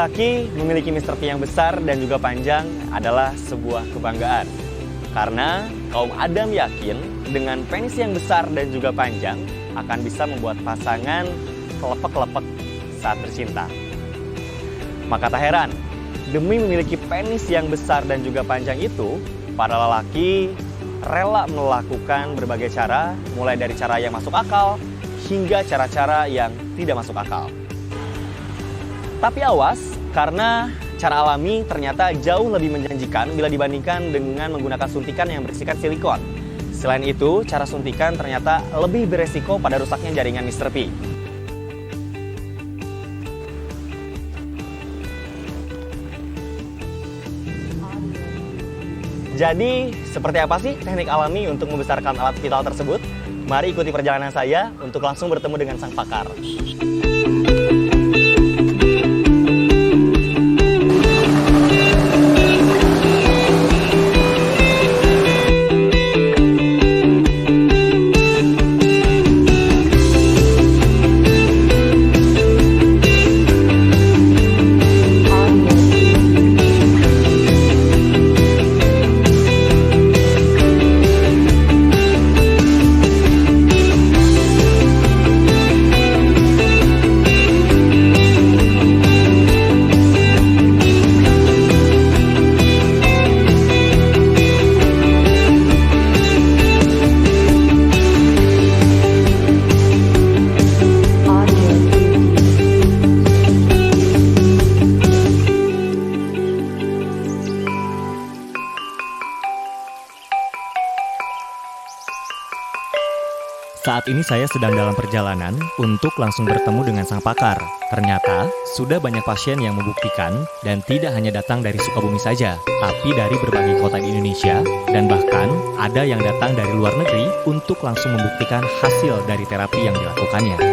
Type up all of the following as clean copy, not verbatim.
laki-laki memiliki Mr. P yang besar dan juga panjang adalah sebuah kebanggaan. Karena kaum Adam yakin dengan penis yang besar dan juga panjang akan bisa membuat pasangan kelepek-kelepek saat bercinta. Maka tak heran, demi memiliki penis yang besar dan juga panjang itu, para lelaki rela melakukan berbagai cara, mulai dari cara yang masuk akal hingga cara-cara yang tidak masuk akal. Tapi awas, karena cara alami ternyata jauh lebih menjanjikan bila dibandingkan dengan menggunakan suntikan yang berisikan silikon. Selain itu, cara suntikan ternyata lebih beresiko pada rusaknya jaringan Mr. P. Jadi, seperti apa sih teknik alami untuk membesarkan alat vital tersebut? Mari ikuti perjalanan saya untuk langsung bertemu dengan sang pakar. Saat ini saya sedang dalam perjalanan untuk langsung bertemu dengan sang pakar. Ternyata, sudah banyak pasien yang membuktikan dan tidak hanya datang dari Sukabumi saja, tapi dari berbagai kota di Indonesia, dan bahkan ada yang datang dari luar negeri untuk langsung membuktikan hasil dari terapi yang dilakukannya.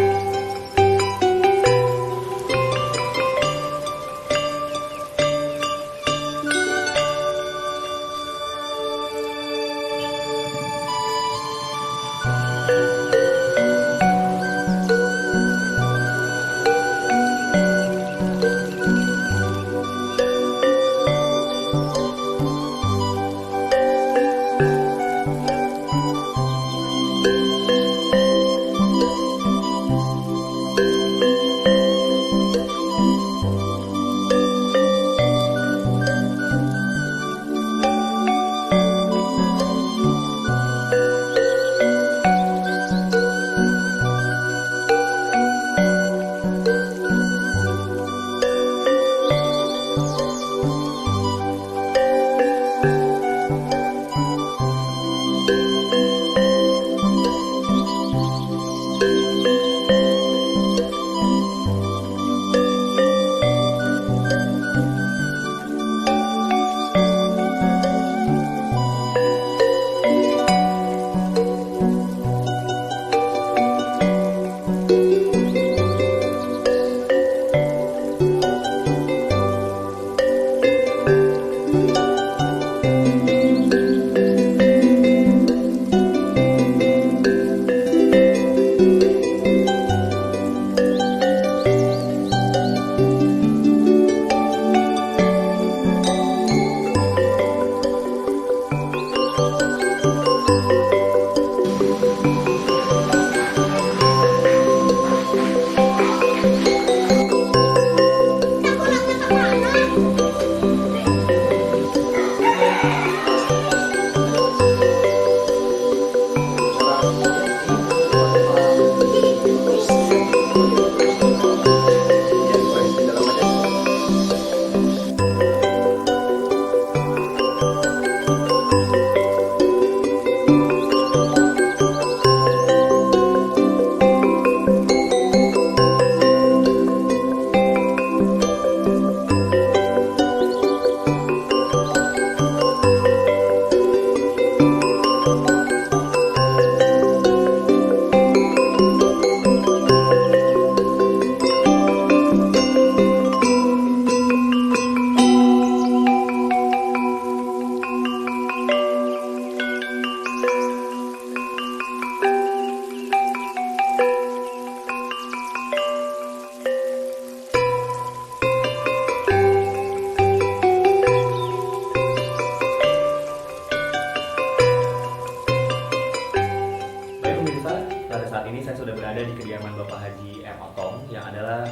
saat ini saya sudah berada di kediaman Bapak Haji M. Otong yang adalah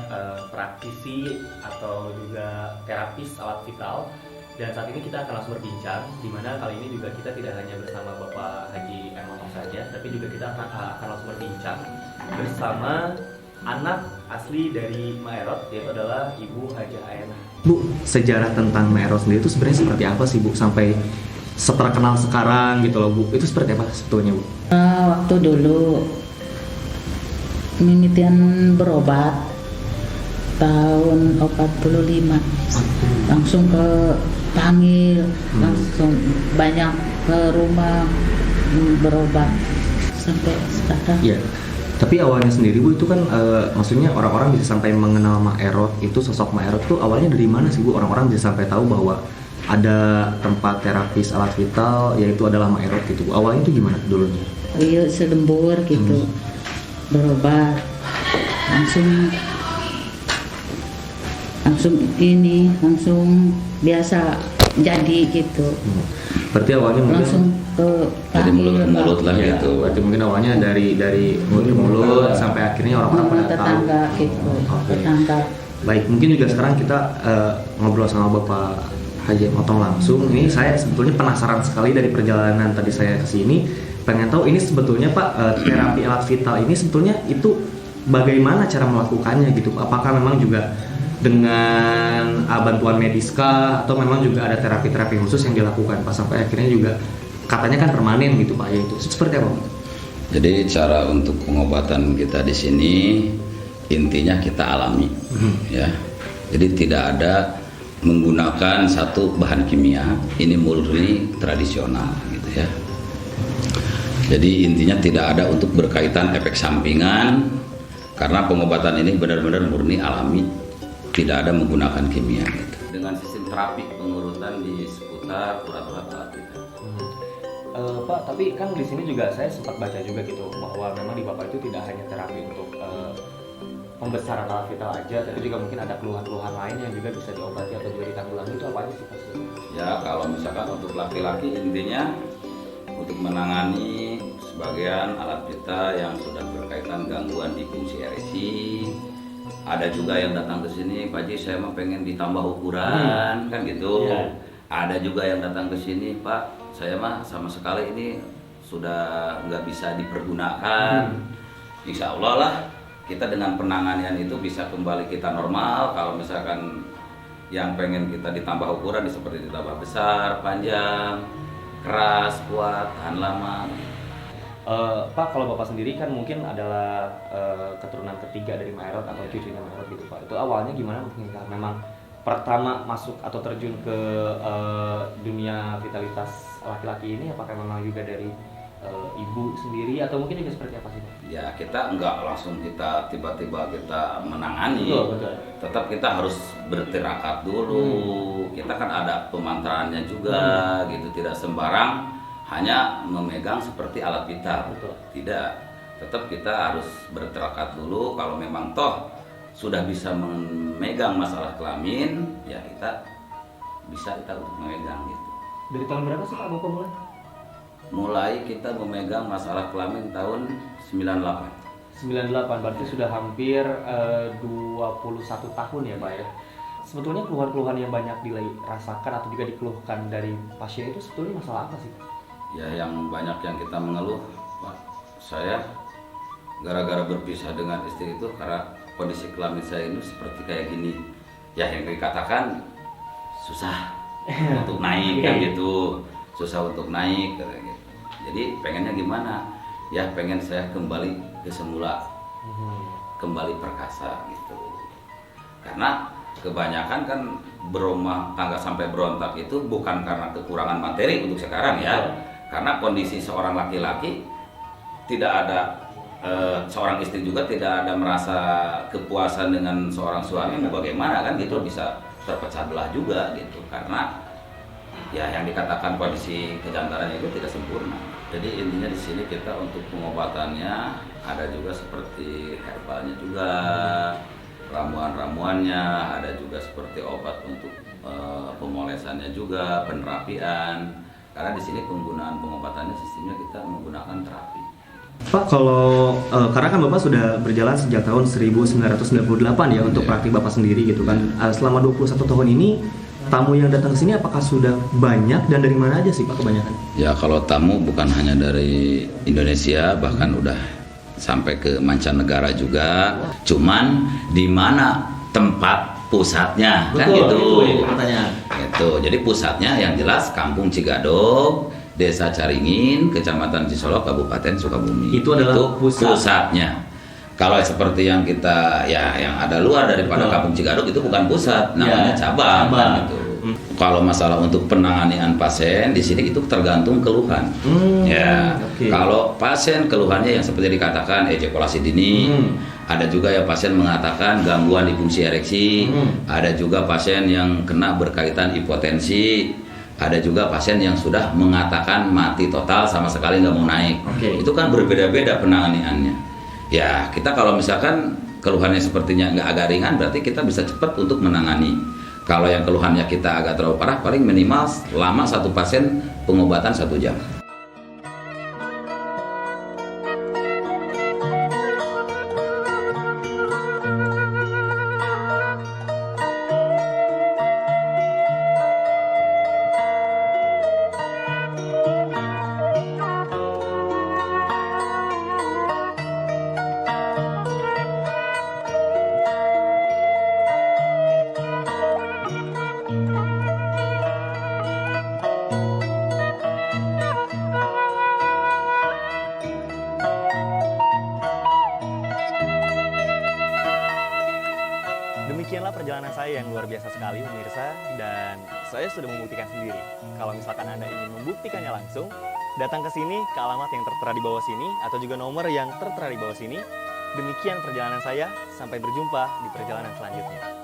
praktisi atau juga terapis alat vital. Dan saat ini kita akan langsung berbincang, di mana kali ini juga kita tidak hanya bersama Bapak Haji M. Otong saja, tapi juga kita akan langsung berbincang bersama anak asli dari Maerot, yaitu adalah Ibu Hajah Ayenah. Bu, sejarah tentang Maerot sendiri itu sebenarnya seperti apa sih Bu, sampai terkenal sekarang gitu loh Bu? Itu seperti apa sebetulnya Bu? Waktu dulu mimitian berobat tahun 45 langsung ke panggil, langsung banyak ke rumah berobat sampai sekarang. Iya. Tapi awalnya sendiri Bu, itu kan maksudnya orang-orang bisa sampai mengenal Maerot, itu sosok Maerot tuh awalnya dari mana sih Bu? Orang-orang bisa sampai tahu bahwa ada tempat terapis alat vital yaitu adalah Maerot gitu Bu. Awalnya itu gimana dulunya? Iya, selembur gitu. Berobat. Langsung biasa jadi gitu. Berarti awalnya mungkin langsung ke dari mulut ke mulut lah ya, gitu. Berarti mungkin awalnya dari mulut ke mulut sampai akhirnya orang-orang pada tahu. Tetangga gitu. Oke. Tetangga. Baik, mungkin juga sekarang kita ngobrol sama Bapak Haji Otong langsung. Ini saya sebetulnya penasaran sekali dari perjalanan tadi saya ke sini, pengen tahu ini sebetulnya Pak, terapi alat vital ini sebetulnya itu bagaimana cara melakukannya gitu? Apakah memang juga dengan bantuan medis kah, atau memang juga ada terapi-terapi khusus yang dilakukan Pak sampai akhirnya juga katanya kan permanen gitu Pak, yaitu seperti apa Pak? Jadi cara untuk pengobatan kita di sini intinya kita alami, ya. Jadi tidak ada menggunakan satu bahan kimia, ini murni tradisional gitu ya. Jadi intinya tidak ada untuk berkaitan efek sampingan, karena pengobatan ini benar-benar murni alami, tidak ada menggunakan kimia gitu. Dengan sistem terapi pengurutan di seputar urat-urat alat kita. Pak, tapi kan di sini juga saya sempat baca juga gitu bahwa memang di Bapak itu tidak hanya terapi untuk pembesaran alat vital aja, tapi juga mungkin ada keluhan-keluhan lain yang juga bisa diobati atau juga ditanggulangi. Itu apa aja sih Pak? Ya, kalau misalkan untuk laki-laki intinya untuk menangani sebagian alat vital yang sudah berkaitan gangguan di fungsi ereksi. Ada juga yang datang ke sini, Pak Ji, saya mah pengen ditambah ukuran, kan gitu. Yeah. Ada juga yang datang ke sini, Pak, saya mah sama sekali ini sudah nggak bisa dipergunakan. Insya Allah lah, kita dengan penanganan itu bisa kembali kita normal. Kalau misalkan yang pengen kita ditambah ukuran, seperti ditambah besar, panjang, keras, kuat, tahan lama. Pak, kalau Bapak sendiri kan mungkin adalah keturunan ketiga dari Maerot atau cucunya Maerot gitu Pak. Itu awalnya gimana mungkin memang pertama masuk atau terjun ke dunia vitalitas laki-laki ini, apakah memang juga dari ibu sendiri atau mungkin juga seperti apa sih Pak? Ya, kita enggak langsung kita tiba-tiba kita menangani. Betul. Tetap kita harus bertirakat dulu. Kita kan ada pemantraannya juga gitu, tidak sembarang hanya memegang seperti alat vital. Betul. Tidak, tetap kita harus bertirakat dulu. Kalau memang toh sudah bisa memegang masalah kelamin, ya kita bisa untuk memegang gitu. Dari tahun berapa sih Pak Bapak mulai? Mulai kita memegang masalah kelamin tahun 98. 98, berarti sudah hampir 21 tahun ya Pak ya. Sebetulnya keluhan-keluhan yang banyak dirasakan atau juga dikeluhkan dari pasien itu sebetulnya masalah apa sih Pak? Ya, yang banyak yang kita mengeluh, Pak, saya gara-gara berpisah dengan istri itu karena kondisi kelamin saya ini seperti kayak gini. Ya, yang dikatakan susah untuk naik kan gitu, susah untuk naik kayak gitu. Jadi pengennya gimana? Ya, pengen saya kembali ke semula, kembali perkasa gitu. Karena kebanyakan kan berumah tangga sampai berontak itu bukan karena kekurangan materi untuk sekarang ya. Karena kondisi seorang laki-laki tidak ada, seorang istri juga tidak ada merasa kepuasan dengan seorang suami, bagaimana kan gitu, bisa terpecah belah juga gitu. Karena ya yang dikatakan kondisi kejantanan itu tidak sempurna. Jadi intinya di sini kita untuk pengobatannya ada juga seperti herbalnya juga, ramuan-ramuannya, ada juga seperti obat untuk pemolesannya juga, penerapian. Karena di sini penggunaan pengobatannya sistemnya kita menggunakan terapi. Pak, kalau karena kan Bapak sudah berjalan sejak tahun 1998 ya untuk praktik Bapak sendiri gitu kan. Selama 21 tahun ini tamu yang datang ke sini apakah sudah banyak dan dari mana aja sih Pak kebanyakan? Ya kalau tamu bukan hanya dari Indonesia, bahkan udah sampai ke mancanegara juga. Cuman di mana tempat pusatnya kan gitu. Itu pertanyaan. Gitu. Jadi pusatnya yang jelas Kampung Cigadog, Desa Caringin, Kecamatan Cisolok, Kabupaten Sukabumi. Itu adalah pusatnya. Kalau seperti yang kita yang ada luar daripada Kampung Cigadog itu bukan pusat, namanya cabang. Kan, gitu. Kalau masalah untuk penanganian pasien di sini itu tergantung keluhan. Kalau pasien keluhannya yang seperti dikatakan ejakulasi dini, ada juga yang pasien mengatakan gangguan di fungsi ereksi, ada juga pasien yang kena berkaitan hipotensi, ada juga pasien yang sudah mengatakan mati total sama sekali nggak mau naik. Itu kan berbeda-beda penanganannya. Ya kita kalau misalkan keluhannya sepertinya nggak agak ringan, berarti kita bisa cepat untuk menangani. Kalau yang keluhannya kita agak terlalu parah, paling minimal lama satu pasien pengobatan 1 jam. Demikianlah perjalanan saya yang luar biasa sekali pemirsa, dan saya sudah membuktikan sendiri. Kalau misalkan Anda ingin membuktikannya langsung, datang ke sini ke alamat yang tertera di bawah sini atau juga nomor yang tertera di bawah sini. Demikian perjalanan saya, sampai berjumpa di perjalanan selanjutnya.